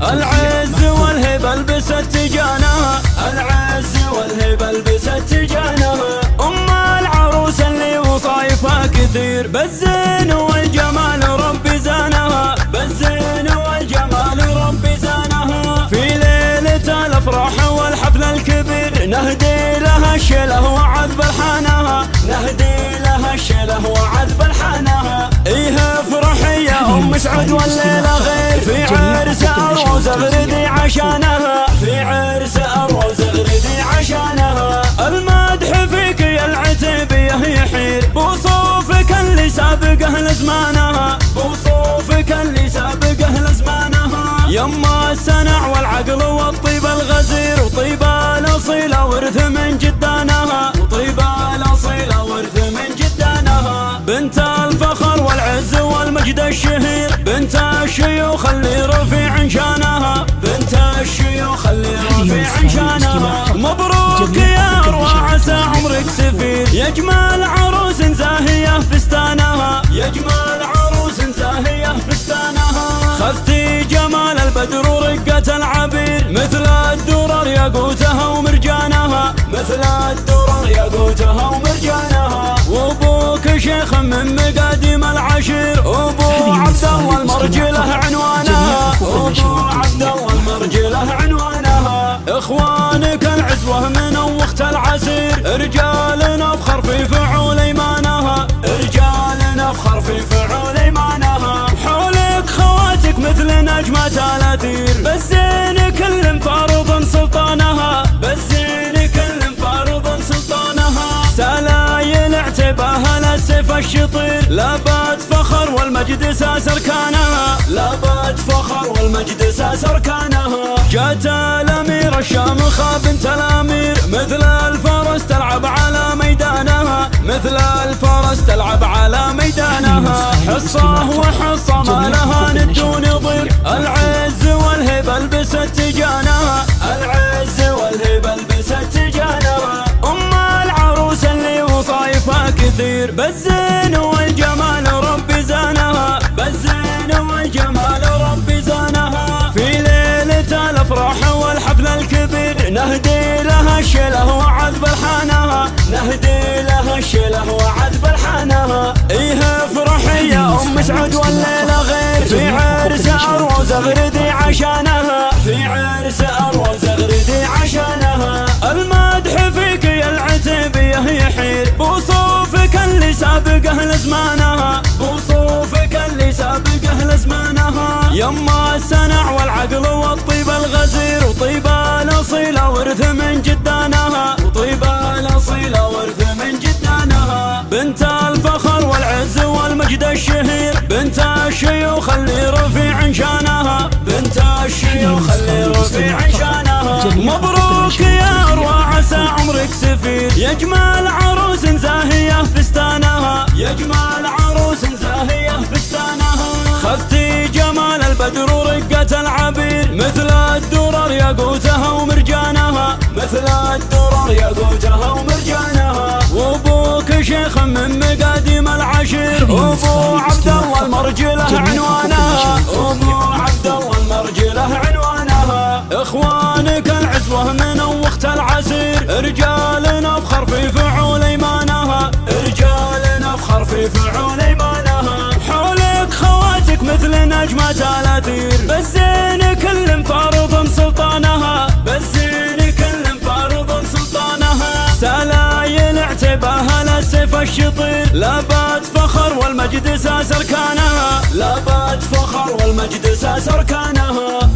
العز والهبة لبست تجانها، العز والهبة لبست تجانها. العروس اللي وصايفها كثير، بالزين والجمال ربي زانها، بالزين والجمال ربي زانها. في ليلة الافراح والحفل الكبير نهدي لها الشله وعذب الحانها، نهدي لها الشله وعذب الحانها. ايه افرحي يا ام سعد والليله غير، في عرس اروز اغردي عشانها، في عرس اروز اغردي عشانها. المدح فيك يا العتيبيه يحير، بوصوفك اللي سابقه لزمانها، بوصوفك اللي سابقه لزمانها. يما السنع والعقل والطيب الغزير، وطيب الاصيله ورث من جدانها، وطيب الاصيله ورث من جدانها. بنت الفخر والعز والمجد الشهير، بنت الشيوخ اللي رفيع شانها، بنت الشيوخ اللي رفيع شانها. مبروك يا اروى عسى عمرك سفير، يجمل عروس زاهيه فستانها، يجمل عروس زاهيه فستانها. خذتي جمال البدر ورقة العبير، مثل الدرر ياقوتها ومرجانها، مثل الدرر ياقوتها ومرجانها. وابوك شيخ من مقاديم العشير، ابو عبد الله المرجله عنوانها، ابو عبد الله المرجله عنوانها. اخوانك العزوه من وقت العسير، رجال نفخر في فعول ايمانها، رجال نفخر في فعول ايمانها. حولك خواتك مثل نجمة الاثير، بالزين كل فارض سلطانها، بالزين كل فارض سلطانها. سلايل اعتباها للسيف الشطير، لابات فخر والمجد ساس اركانها، لابات فخر والمجد ساس اركانها. جات الامير الشامخه بنت الامير، مثل الفرس تلعب على ميدانها، مثل الفرس تلعب على ميدانها. حصه وحصه ما لها ند ونظير، العز والهبه لبست تجانها، العز والهبه لبست تجانها. العروس اللي وصايفها كثير، بالزين والجمال ربي زانها، بالزين والجمال ربي زانها. في ليلة الافراح والحفل الكبير نهدي لها الشله وعذب الحانها، نهدي لها الشله وعذب الحانها. ايه افرحي يا ام سعد والليله غير، في عرس اروز اغردي عشانها، في عرس اروز اغردي عشانها. المدح فيك يا العتيبيه يحير، بوصوفك اللي سابقه لزمانها، بوصوفك اللي سابقه لزمانها. يما السنع والعقل والطيب الغزير، وطيب الاصيله ورث من جدانها، وطيب الاصيله ورث من جدانها. بنت الفخر والعز والمجد الشهير، بنت الشيوخ اللي رفيع شانها، بنت الشيوخ اللي رفيع شانها. مبروك يا اروى عسى عمرك سفير، يجمل عروس زاهيه فستانها، يجمل عروس زاهيه فستانها. خذتي جمال البدر ورقة العبير، مثل الدرر ياقوتها ومرجانها، مثل الدرر ياقوتها ومرجانها. وابوك شيخ من مقاديم العشير، ابو عبد الله المرجله عنوانها، ابو عبد الله المرجله عنوانها. اخوانك العزوه من وقت العسير، رجال نفخر في فعول ايمانها، رجال نفخر في فعول ايمانها. حولك خواتك مثل نجمة الاثير، بالزين كل فارض سلطانها، بالزين كل فارض سلطانها. سلايل اعتباها للسيف الشطير، لابات فخر والمجد ساس اركانها، لابات فخر والمجد ساس اركانها.